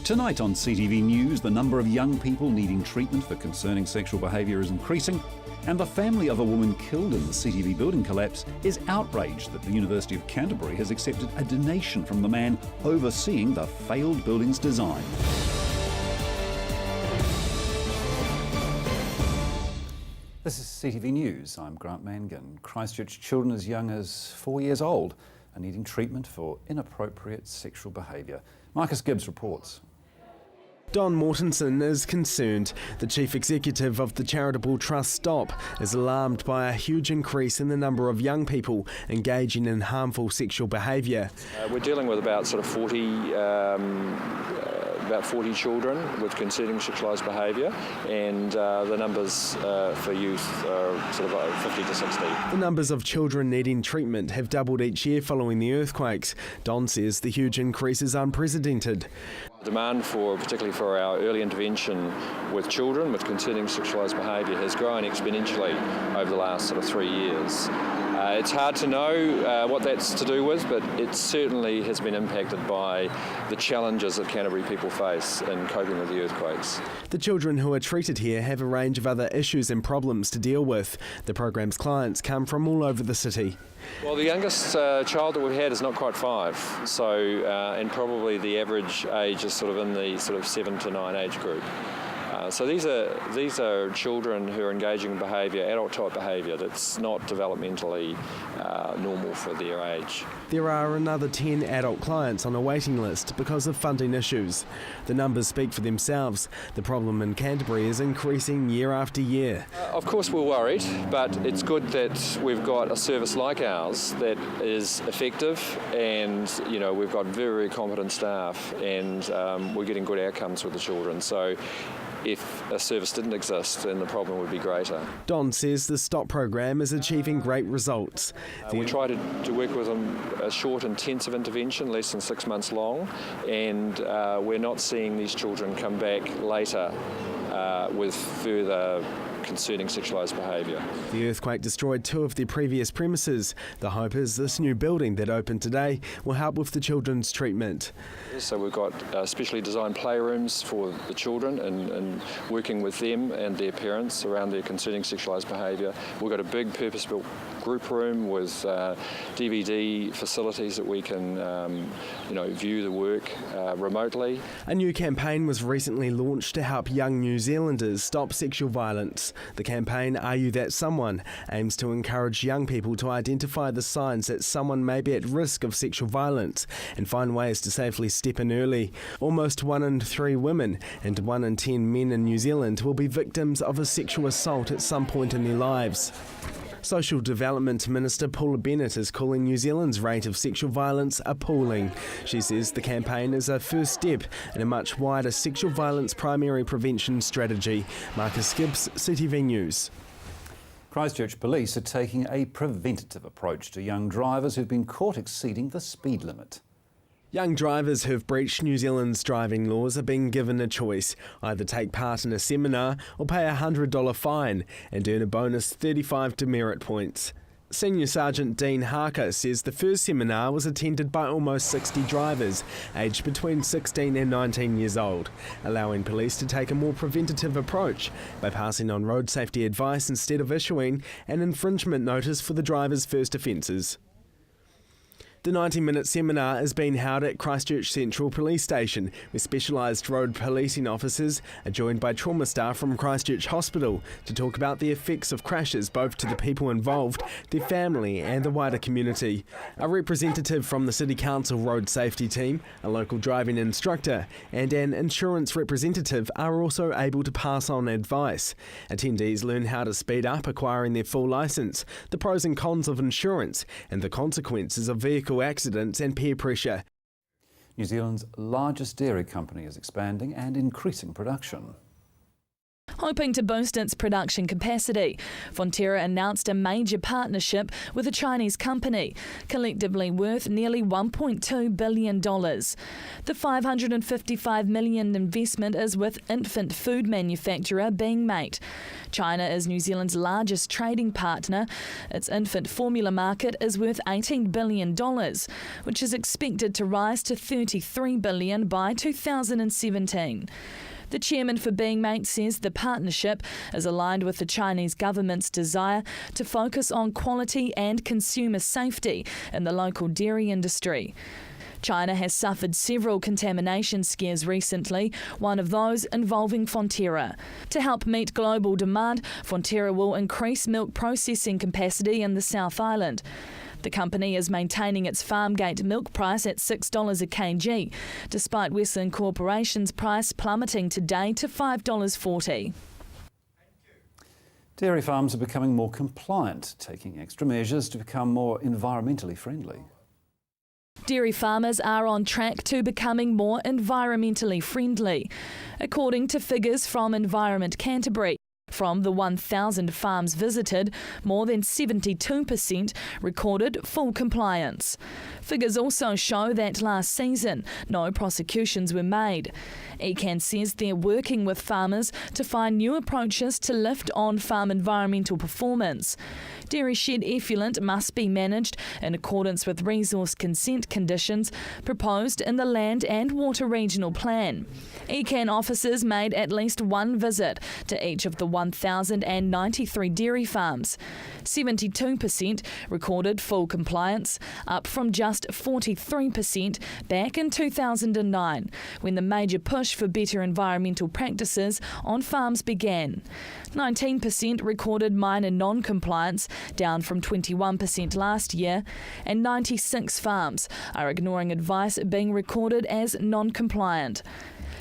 Tonight on CTV News, the number of young people needing treatment for concerning sexual behaviour is increasing, and the family of a woman killed in the CTV building collapse is outraged that the University of Canterbury has accepted a donation from the man overseeing the failed building's design. This is CTV News. I'm Grant Mangan. Christchurch children as young as 4 years old are needing treatment for inappropriate sexual behaviour. Marcus Gibbs reports. Don Mortensen is concerned. The chief executive of the charitable trust STOP is alarmed by a huge increase in the number of young people engaging in harmful sexual behaviour. We're dealing with about 40 children with concerning sexualised behaviour, and the numbers for youth are 50 to 60. The numbers of children needing treatment have doubled each year following the earthquakes. Don says the huge increase is unprecedented. Demand particularly for our early intervention with children with concerning sexualised behaviour has grown exponentially over the last 3 years. It's hard to know what that's to do with, but it certainly has been impacted by the challenges that Canterbury people face in coping with the earthquakes. The children who are treated here have a range of other issues and problems to deal with. The programme's clients come from all over the city. Well, the youngest child that we've had is not quite 5, so and probably the average age is in the 7 to 9 age group. So these are children who are engaging in behaviour, adult-type behaviour, that's not developmentally normal for their age. There are another 10 adult clients on a waiting list because of funding issues. The numbers speak for themselves. The problem in Canterbury is increasing year after year. Of course we're worried, but it's good that we've got a service like ours that is effective, and we've got very competent staff, and we're getting good outcomes with the children. So if a service didn't exist, then the problem would be greater. Don says the STOP program is achieving great results. We try to work with them a short, intensive intervention, less than 6 months long, and we're not seeing these children come back later with further concerning sexualised behaviour. The earthquake destroyed 2 of their previous premises. The hope is this new building that opened today will help with the children's treatment. So we've got specially designed playrooms for the children and working with them and their parents around their concerning sexualised behaviour. We've got a big purpose-built group room with DVD facilities that we can view the work remotely. A new campaign was recently launched to help young New Zealanders stop sexual violence. The campaign Are You That Someone aims to encourage young people to identify the signs that someone may be at risk of sexual violence and find ways to safely step in early. Almost 1 in 3 women and 1 in 10 men in New Zealand will be victims of a sexual assault at some point in their lives. Social Development Minister Paula Bennett is calling New Zealand's rate of sexual violence appalling. She says the campaign is a first step in a much wider sexual violence primary prevention strategy. Marcus Gibbs, CTV News. Christchurch police are taking a preventative approach to young drivers who've been caught exceeding the speed limit. Young drivers who've breached New Zealand's driving laws are being given a choice: either take part in a seminar or pay a $100 fine and earn a bonus 35 demerit points. Senior Sergeant Dean Harker says the first seminar was attended by almost 60 drivers, aged between 16 and 19 years old, allowing police to take a more preventative approach by passing on road safety advice instead of issuing an infringement notice for the driver's first offences. The 90-minute seminar is being held at Christchurch Central Police Station, where specialised road policing officers are joined by trauma staff from Christchurch Hospital to talk about the effects of crashes both to the people involved, their family and the wider community. A representative from the City Council Road Safety Team, a local driving instructor and an insurance representative are also able to pass on advice. Attendees learn how to speed up acquiring their full licence, the pros and cons of insurance and the consequences of vehicle accidents and peer pressure. New Zealand's largest dairy company is expanding and increasing production. Hoping to boost its production capacity, Fonterra announced a major partnership with a Chinese company, collectively worth nearly $1.2 billion. The $555 million investment is with infant food manufacturer Beingmate. China is New Zealand's largest trading partner. Its infant formula market is worth $18 billion, which is expected to rise to $33 billion by 2017. The chairman for Beingmate says the partnership is aligned with the Chinese government's desire to focus on quality and consumer safety in the local dairy industry. China has suffered several contamination scares recently, one of those involving Fonterra. To help meet global demand, Fonterra will increase milk processing capacity in the South Island. The company is maintaining its farmgate milk price at $6 a kg, despite Westland Corporation's price plummeting today to $5.40. Dairy farms are becoming more compliant, taking extra measures to become more environmentally friendly. Dairy farmers are on track to becoming more environmentally friendly, according to figures from Environment Canterbury. From the 1,000 farms visited, more than 72% recorded full compliance. Figures also show that last season, no prosecutions were made. ECAN says they're working with farmers to find new approaches to lift on-farm environmental performance. Dairy shed effluent must be managed in accordance with resource consent conditions proposed in the Land and Water Regional Plan. ECAN officers made at least one visit to each of the 1,093 dairy farms. 72% recorded full compliance, up from just 43% back in 2009, when the major push for better environmental practices on farms began. 19% recorded minor non-compliance, down from 21% last year, and 96 farms are ignoring advice being recorded as non-compliant.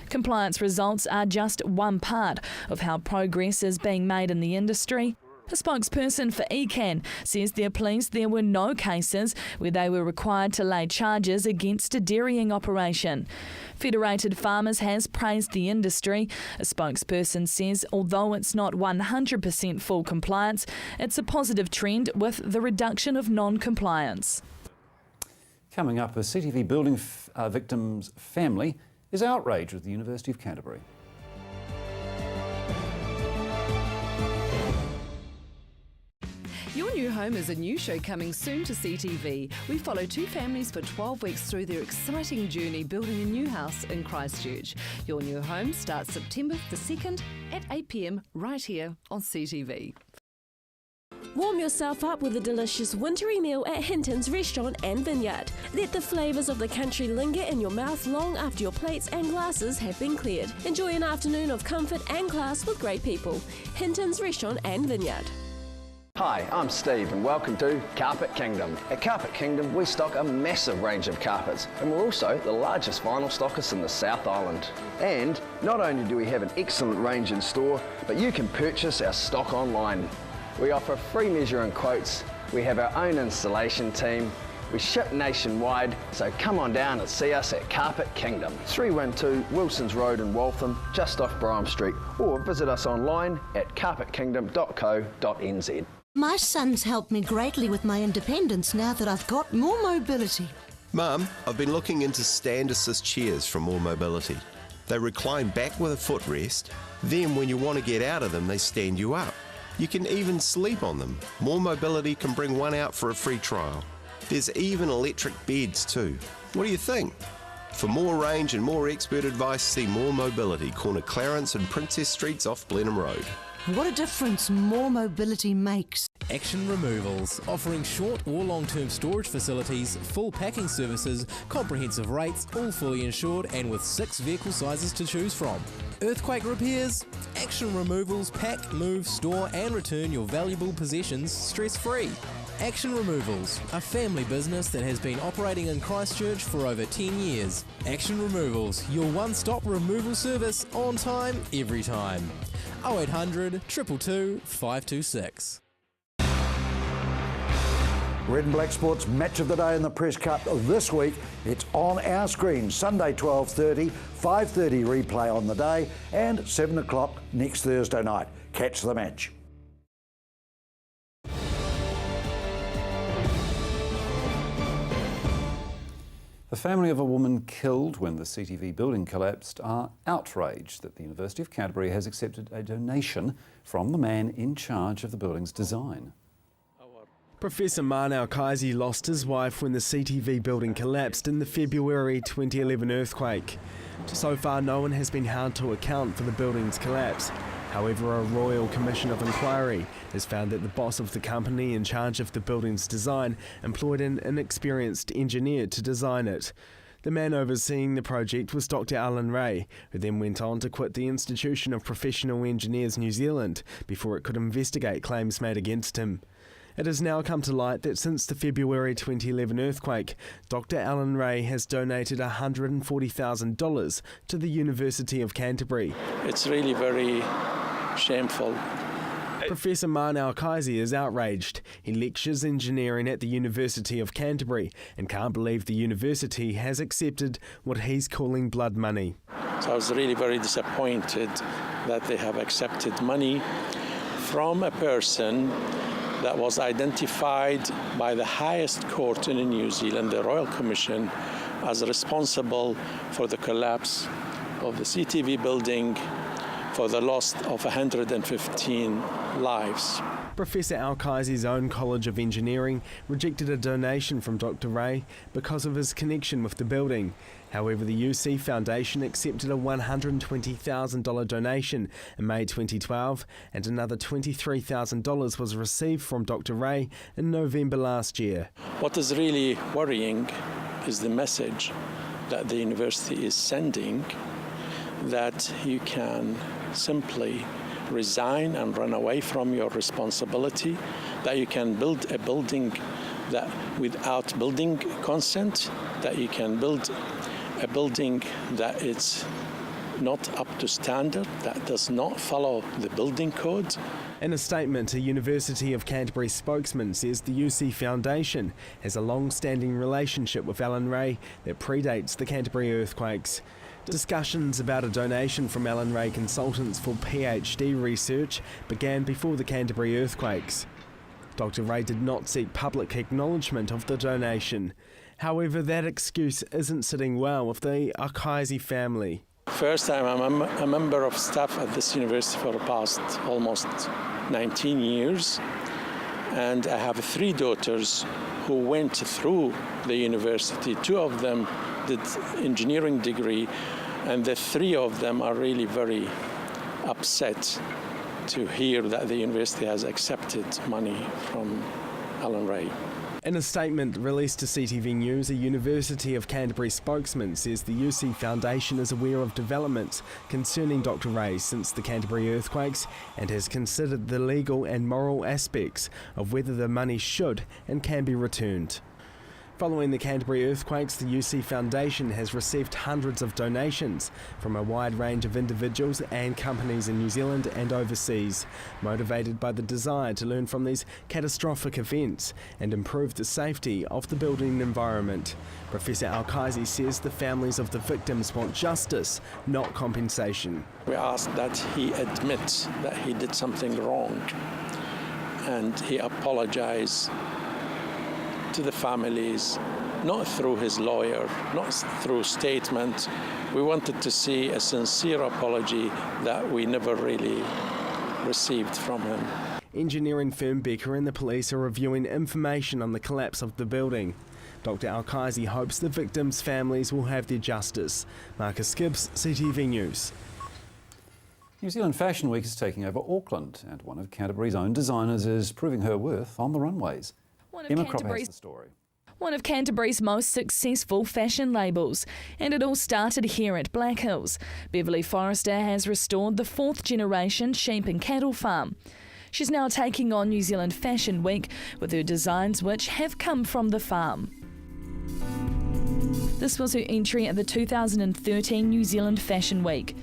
Compliance results are just one part of how progress is being made in the industry. A spokesperson for ECAN says they're pleased there were no cases where they were required to lay charges against a dairying operation. Federated Farmers has praised the industry. A spokesperson says although it's not 100% full compliance, it's a positive trend with the reduction of non-compliance. Coming up, a CTV building victim's family is outraged with the University of Canterbury. Your New Home is a new show coming soon to CTV. We follow two families for 12 weeks through their exciting journey building a new house in Christchurch. Your New Home starts September the 2nd at 8 p.m. right here on CTV. Warm yourself up with a delicious wintry meal at Hinton's Restaurant and Vineyard. Let the flavours of the country linger in your mouth long after your plates and glasses have been cleared. Enjoy an afternoon of comfort and class with great people. Hinton's Restaurant and Vineyard. Hi, I'm Steve and welcome to Carpet Kingdom. At Carpet Kingdom we stock a massive range of carpets and we're also the largest vinyl stockist in the South Island. And not only do we have an excellent range in store, but you can purchase our stock online. We offer free measuring quotes, we have our own installation team, we ship nationwide, so come on down and see us at Carpet Kingdom. 312 Wilsons Road in Waltham, just off Brougham Street, or visit us online at carpetkingdom.co.nz. My son's helped me greatly with my independence now that I've got more mobility. Mum, I've been looking into stand assist chairs from More Mobility. They recline back with a footrest, then when you want to get out of them, they stand you up. You can even sleep on them. More Mobility can bring one out for a free trial. There's even electric beds too. What do you think? For more range and more expert advice, see More Mobility, corner Clarence and Princess Streets off Blenheim Road. What a difference more mobility makes. Action Removals, offering short or long-term storage facilities, full packing services, comprehensive rates, all fully insured and with 6 vehicle sizes to choose from. Earthquake repairs? Action Removals pack, move, store and return your valuable possessions stress-free. Action Removals, a family business that has been operating in Christchurch for over 10 years. Action Removals, your one-stop removal service on time, every time. 0800 222 526. Red and Black Sports match of the day in the Press Cup this week. It's on our screen, Sunday 12:30, 5:30 replay on the day, and 7 o'clock next Thursday night. Catch the match. The family of a woman killed when the CTV building collapsed are outraged that the University of Canterbury has accepted a donation from the man in charge of the building's design. Professor Manau Kaisi lost his wife when the CTV building collapsed in the February 2011 earthquake. So far, no one has been held to account for the building's collapse. However, a Royal Commission of Inquiry has found that the boss of the company in charge of the building's design employed an inexperienced engineer to design it. The man overseeing the project was Dr. Alan Ray, who then went on to quit the Institution of Professional Engineers New Zealand before it could investigate claims made against him. It has now come to light that since the February 2011 earthquake, Dr. Alan Ray has donated $140,000 to the University of Canterbury. It's really very shameful. Professor Manau Kaisi is outraged. He lectures engineering at the University of Canterbury and can't believe the university has accepted what he's calling blood money. So I was really very disappointed that they have accepted money from a person that was identified by the highest court in New Zealand, the Royal Commission, as responsible for the collapse of the CTV building, for the loss of 115 lives. Professor Al-Kaisi's own College of Engineering rejected a donation from Dr. Ray because of his connection with the building. However, the UC Foundation accepted a $120,000 donation in May 2012, and another $23,000 was received from Dr. Ray in November last year. What is really worrying is the message that the university is sending, that you can simply resign and run away from your responsibility, that you can build a building that without building consent, that you can build a building that is not up to standard, that does not follow the building code. In a statement, a University of Canterbury spokesman says the UC Foundation has a long-standing relationship with Alan Ray that predates the Canterbury earthquakes. Discussions about a donation from Alan Ray Consultants for PhD research began before the Canterbury earthquakes. Dr. Ray did not seek public acknowledgement of the donation. However, that excuse isn't sitting well with the Al-Kaisi family. First time I'm a member of staff at this university for the past almost 19 years, and I have 3 daughters who went through the university. 2 of them did engineering degree, and the 3 of them are really very upset to hear that the university has accepted money from Alan Ray. In a statement released to CTV News, a University of Canterbury spokesman says the UC Foundation is aware of developments concerning Dr. Ray since the Canterbury earthquakes and has considered the legal and moral aspects of whether the money should and can be returned. Following the Canterbury earthquakes, the UC Foundation has received hundreds of donations from a wide range of individuals and companies in New Zealand and overseas, motivated by the desire to learn from these catastrophic events and improve the safety of the building environment. Professor Al-Kaisi says the families of the victims want justice, not compensation. We ask that he admits that he did something wrong and he apologize to the families, not through his lawyer, not through statement. We wanted to see a sincere apology that we never really received from him. Engineering firm Becker and the police are reviewing information on the collapse of the building. Dr. Al-Kaisi hopes the victims' families will have their justice. Marcus Gibbs, CTV News. New Zealand Fashion Week is taking over Auckland, and one of Canterbury's own designers is proving her worth on the runways. Emma Crop has the story. One of Canterbury's most successful fashion labels, and it all started here at Black Hills. Beverly Forrester has restored the 4th generation sheep and cattle farm. She's now taking on New Zealand Fashion Week with her designs which have come from the farm. This was her entry at the 2013 New Zealand Fashion Week.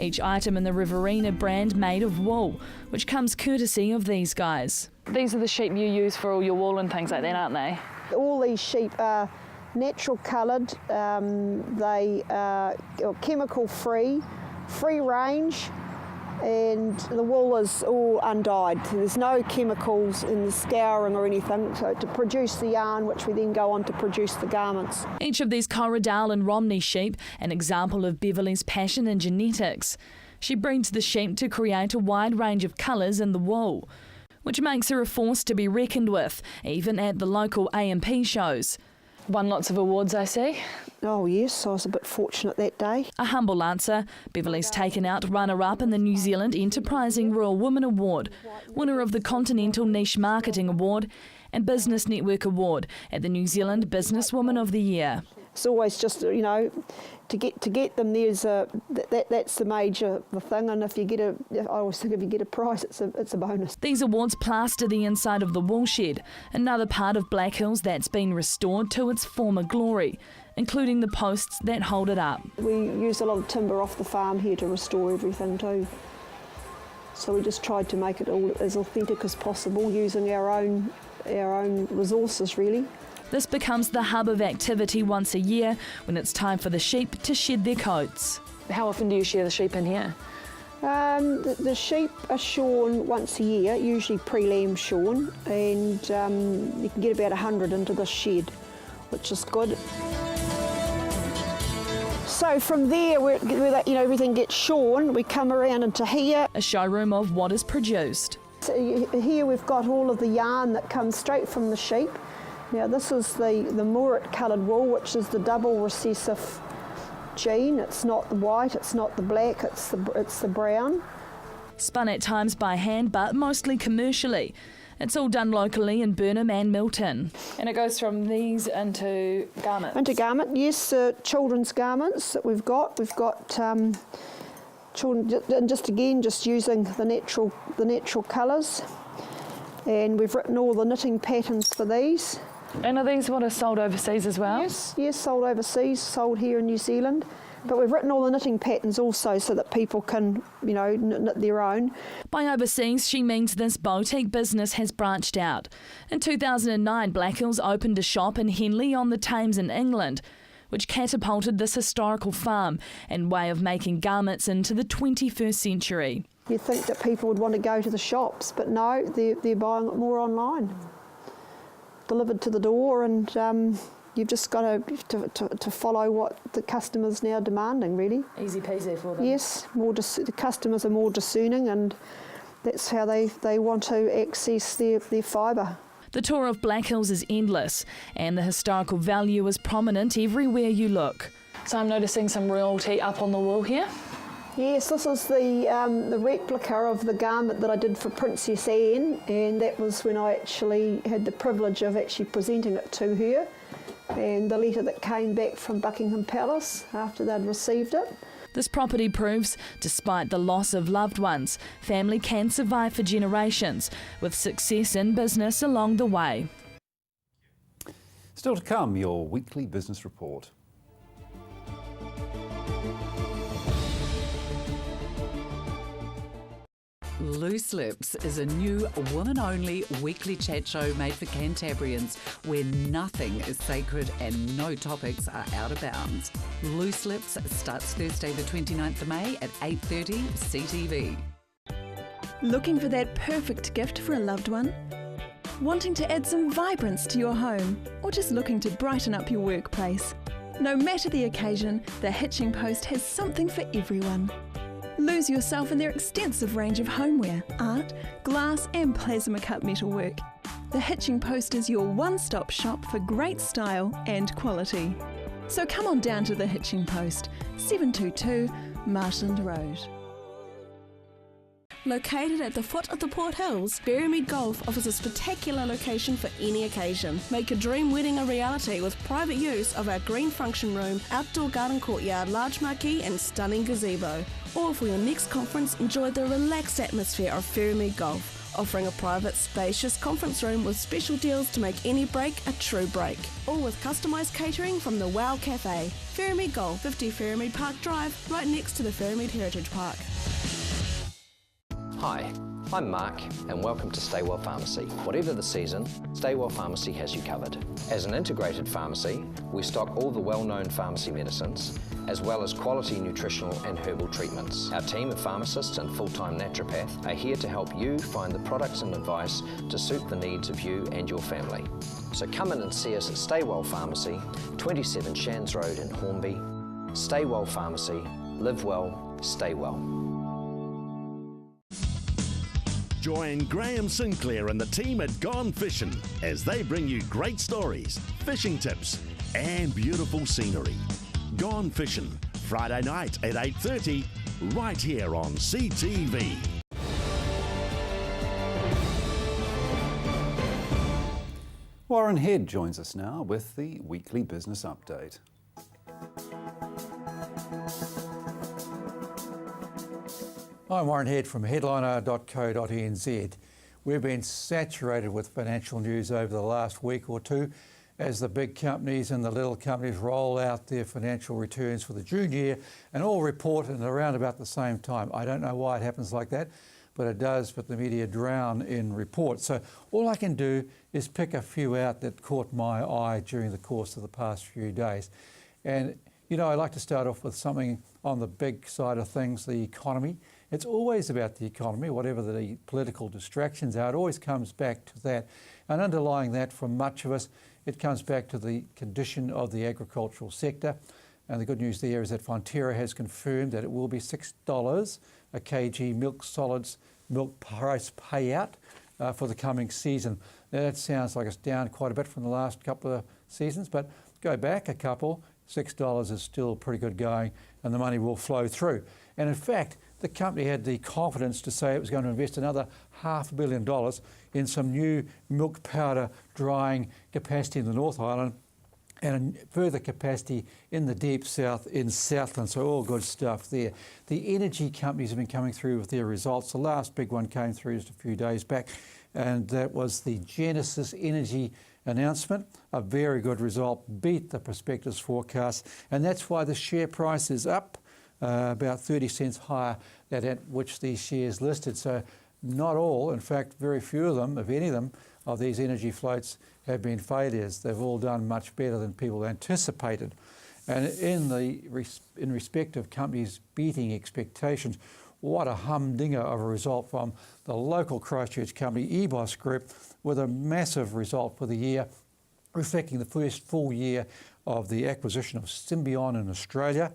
Each item in the Riverina brand made of wool, which comes courtesy of these guys. These are the sheep you use for all your wool and things like that, aren't they? All these sheep are natural coloured, they are chemical free, free range, and the wool is all undyed. There's no chemicals in the scouring or anything to produce the yarn, which we then go on to produce the garments. Each of these Corriedale and Romney sheep, an example of Beverley's passion and genetics. She breeds the sheep to create a wide range of colours in the wool, which makes her a force to be reckoned with, even at the local A&P shows. Won lots of awards, I see. Oh yes, I was a bit fortunate that day. A humble answer. Beverley's taken out runner-up in the New Zealand Enterprising Rural Woman Award, winner of the Continental Niche Marketing Award and Business Network Award at the New Zealand Businesswoman of the Year. It's always just, to get them, that's the major thing, and I always think if you get a prize, it's a bonus. These awards plaster the inside of the wool shed, another part of Black Hills that's been restored to its former glory, including the posts that hold it up. We use a lot of timber off the farm here to restore everything too. So we just tried to make it all as authentic as possible, using our own resources really. This becomes the hub of activity once a year when it's time for the sheep to shed their coats. How often do you shear the sheep in here? The sheep are shorn once a year, usually pre-lamb shorn, and you can get about 100 into the shed, which is good. So from there, where everything gets shorn, we come around into here. A showroom of what is produced. So here we've got all of the yarn that comes straight from the sheep. Now this is the Murret coloured wool, which is the double recessive gene. It's not the white, it's not the black, it's the brown. Spun at times by hand, but mostly commercially. It's all done locally in Burnham and Milton. And it goes from these into garments? Into garment, yes, children's garments that we've got. We've got children, and just using the natural colours. And we've written all the knitting patterns for these. And are these what are sold overseas as well? Yes, sold overseas, sold here in New Zealand. But we've written all the knitting patterns also so that people can, knit their own. By overseas, she means this boutique business has branched out. In 2009, Black Hills opened a shop in Henley on the Thames in England, which catapulted this historical farm and way of making garments into the 21st century. You'd think that people would want to go to the shops, but no, they're buying it more online. Delivered to the door, and you've just got to follow what the customer's now demanding, really. Easy peasy for them. Yes, the customers are more discerning, and that's how they want to access their fibre. The tour of Black Hills is endless, and the historical value is prominent everywhere you look. So I'm noticing some royalty up on the wall here. Yes, this is the replica of the garment that I did for Princess Anne, and that was when I actually had the privilege of actually presenting it to her, and the letter that came back from Buckingham Palace after they'd received it. This property proves, despite the loss of loved ones, family can survive for generations, with success in business along the way. Still to come, your weekly business report. Loose Lips is a new woman-only weekly chat show made for Cantabrians where nothing is sacred and no topics are out of bounds. Loose Lips starts Thursday the 29th of May at 8:30 CTV. Looking for that perfect gift for a loved one? Wanting to add some vibrance to your home, or just looking to brighten up your workplace? No matter the occasion, the Hitching Post has something for everyone. Lose yourself in their extensive range of homeware, art, glass and plasma cut metalwork. The Hitching Post is your one-stop shop for great style and quality. So come on down to the Hitching Post, 722 Marshland Road. Located at the foot of the Port Hills, Berrymead Golf offers a spectacular location for any occasion. Make a dream wedding a reality with private use of our green function room, outdoor garden courtyard, large marquee and stunning gazebo. Or for your next conference, enjoy the relaxed atmosphere of Berrymead Golf. offering a private, spacious conference room with special deals to make any break a true break. All with customised catering from the Wow Cafe. Ferrymead Golf, 50 Ferrymead Park Drive, right next to the Ferrymead Heritage Park. Hi, I'm Mark and welcome to Stay Well Pharmacy. Whatever the season, Stay Well Pharmacy has you covered. As an integrated pharmacy, we stock all the well-known pharmacy medicines, as well as quality nutritional and herbal treatments. Our team of pharmacists and full-time naturopath are here to help you find the products and advice to suit the needs of you and your family. So come in and see us at Stay Well Pharmacy, 27 Shands Road in Hornby. Stay Well Pharmacy, live well, stay well. Join Graham Sinclair and the team at Gone Fishing as they bring you great stories, fishing tips and beautiful scenery. Gone Fishing, Friday night at 8:30, right here on CTV. Warren Head joins us now with the weekly business update. I'm Warren Head from headliner.co.nz. We've been saturated with financial news over the last week or two as the big companies and the little companies roll out their financial returns for the June year and all report at around about the same time. I don't know why it happens like that, but it does, but the media drown in reports. So all I can do is pick a few out that caught my eye during the course of the past few days. And, you know, I'd like to start off with something on the big side of things, the economy. It's always about the economy, whatever the political distractions are, it always comes back to that. And underlying that for much of us, it comes back to the condition of the agricultural sector. And the good news there is that Fonterra has confirmed that it will be $6 a kg milk solids milk price payout for the coming season. Now that sounds like it's down quite a bit from the last couple of seasons, but go back a couple, $6 is still pretty good going and the money will flow through. And in fact, the company had the confidence to say it was going to invest another $500 million in some new milk powder drying capacity in the North Island and further capacity in the deep south in Southland, so all good stuff there. The energy companies have been coming through with their results. The last big one came through just a few days back, and that was the Genesis Energy announcement. A very good result, beat the prospectus forecast, and that's why the share price is up about 30 cents higher than at which these shares listed. So not all, in fact, very few of them, if any of them, of these energy floats have been failures. They've all done much better than people anticipated. And in respect of companies beating expectations, what a humdinger of a result from the local Christchurch company, EBOS Group, with a massive result for the year, reflecting the first full year of the acquisition of Symbion in Australia,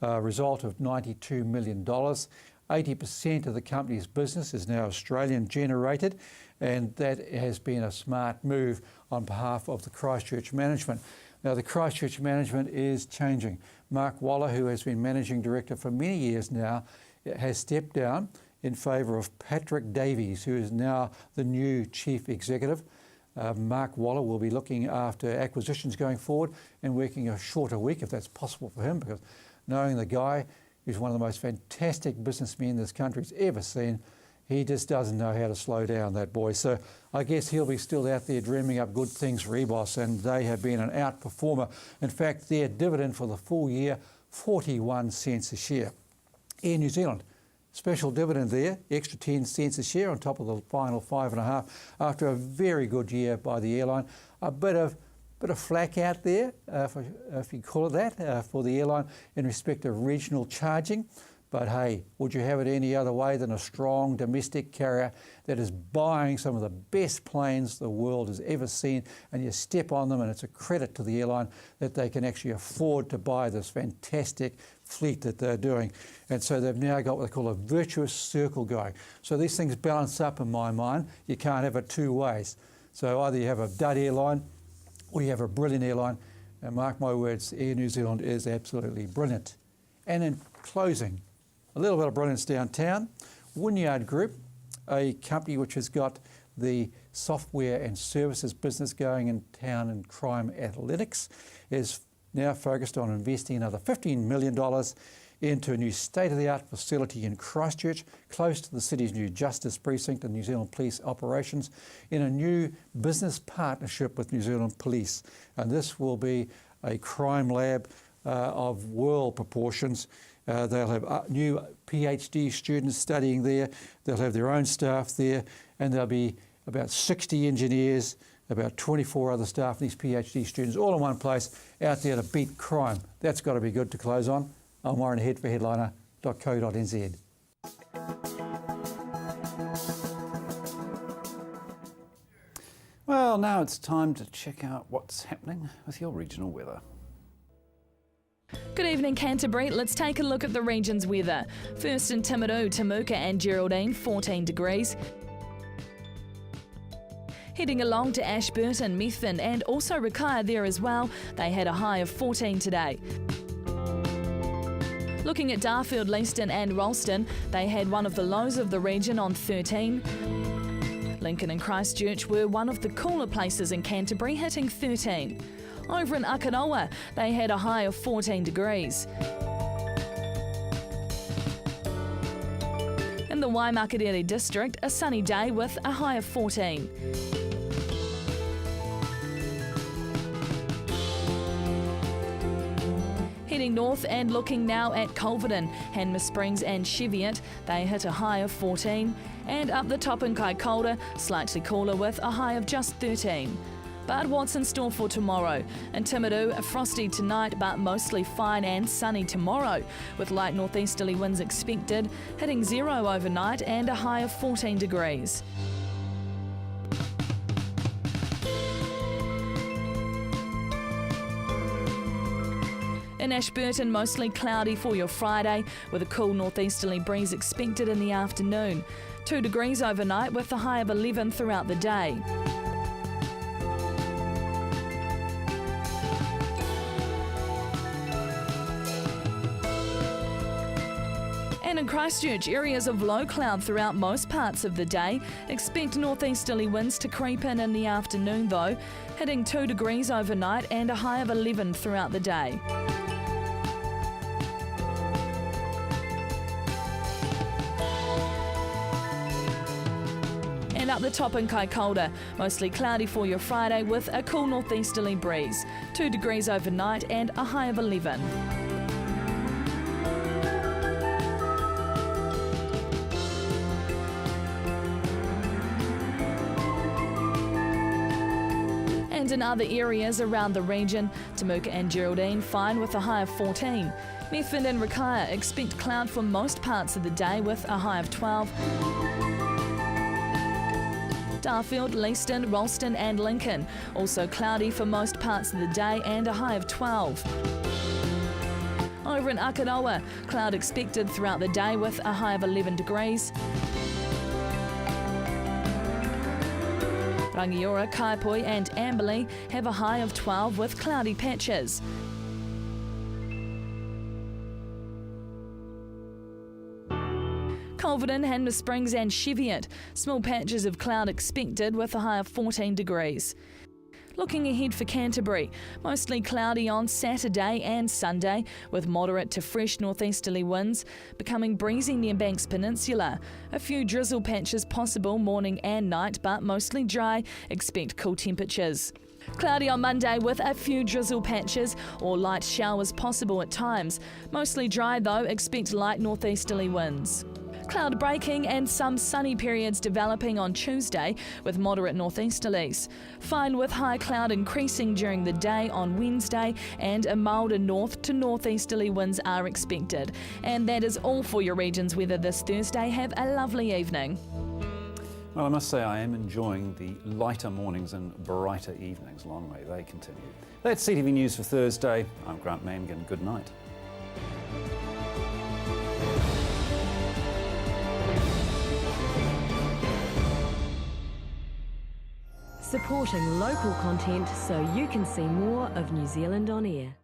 a result of $92 million. 80% of the company's business is now Australian generated, and that has been a smart move on behalf of the Christchurch management. Now, the Christchurch management is changing. Mark Waller, who has been managing director for many years now, has stepped down in favour of Patrick Davies, who is now the new chief executive. Mark Waller will be looking after acquisitions going forward and working a shorter week if that's possible for him, because knowing the guy who's one of the most fantastic businessmen this country's ever seen, he just doesn't know how to slow down, that boy. So I guess he'll be still out there dreaming up good things for EBOS, and they have been an outperformer. In fact, their dividend for the full year, 41 cents a share. Air New Zealand, special dividend there, extra 10 cents a share on top of the final 5.5 after a very good year by the airline. A bit of flack out there, if you call it that, for the airline in respect of regional charging. But hey, would you have it any other way than a strong domestic carrier that is buying some of the best planes the world has ever seen, and you step on them and it's a credit to the airline that they can actually afford to buy this fantastic fleet that they're doing. And so they've now got what they call a virtuous circle going. So these things balance up in my mind. You can't have it two ways. So either you have a dud airline or you have a brilliant airline, and mark my words, Air New Zealand is absolutely brilliant. And in closing, a little bit of brilliance downtown. Wynyard Group, a company which has got the software and services business going in town in crime analytics, is now focused on investing another $15 million into a new state-of-the-art facility in Christchurch, close to the city's new Justice Precinct and New Zealand Police operations, in a new business partnership with New Zealand Police. And this will be a crime lab of world proportions. They'll have new PhD students studying there. They'll have their own staff there, and there'll be about 60 engineers, about 24 other staff, these PhD students, all in one place, out there to beat crime. That's got to be good to close on. I'm Warren Head for headliner.co.nz. Well, now it's time to check out what's happening with your regional weather. Good evening, Canterbury. Let's take a look at the region's weather. First in Timaru, Temuka and Geraldine, 14 degrees. Heading along to Ashburton, Methven and also Rakaia there as well. They had a high of 14 today. Looking at Darfield, Leeston and Ralston, they had one of the lows of the region on 13. Lincoln and Christchurch were one of the cooler places in Canterbury, hitting 13. Over in Akaroa, they had a high of 14 degrees. In the Waimakariri district, a sunny day with a high of 14. Heading north and looking now at Culverden, Hanmer Springs and Cheviot, they hit a high of 14. And up the top in Kaikoura, slightly cooler with a high of just 13. But what's in store for tomorrow? In Timaru, frosty tonight but mostly fine and sunny tomorrow, with light northeasterly winds expected, hitting 0 overnight and a high of 14 degrees. In Ashburton, mostly cloudy for your Friday, with a cool northeasterly breeze expected in the afternoon. 2 degrees overnight with a high of 11 throughout the day. And in Christchurch, areas of low cloud throughout most parts of the day. Expect northeasterly winds to creep in the afternoon though, hitting 2 degrees overnight and a high of 11 throughout the day. And up the top in Kaikoura, mostly cloudy for your Friday with a cool northeasterly breeze. 2 degrees overnight and a high of 11. And in other areas around the region, Temuka and Geraldine fine with a high of 14. Methven and Rakaia expect cloud for most parts of the day with a high of 12. Darfield, Leeston, Ralston and Lincoln, also cloudy for most parts of the day and a high of 12. Over in Akaroa, cloud expected throughout the day with a high of 11 degrees. Rangiora, Kaipoi and Amberley have a high of 12 with cloudy patches. Culverden, Hanmer Springs and Cheviot, small patches of cloud expected with a high of 14 degrees. Looking ahead for Canterbury, mostly cloudy on Saturday and Sunday with moderate to fresh northeasterly winds, becoming breezy near Banks Peninsula. A few drizzle patches possible morning and night, but mostly dry. Expect cool temperatures. Cloudy on Monday with a few drizzle patches or light showers possible at times. Mostly dry though, expect light northeasterly winds. Cloud breaking and some sunny periods developing on Tuesday with moderate northeasterlies. Fine with high cloud increasing during the day on Wednesday and a milder north to northeasterly winds are expected. And that is all for your region's weather this Thursday. Have a lovely evening. Well, I must say I am enjoying the lighter mornings and brighter evenings. Long may they continue. That's CTV News for Thursday. I'm Grant Mangan. Good night. Supporting local content so you can see more of New Zealand on air.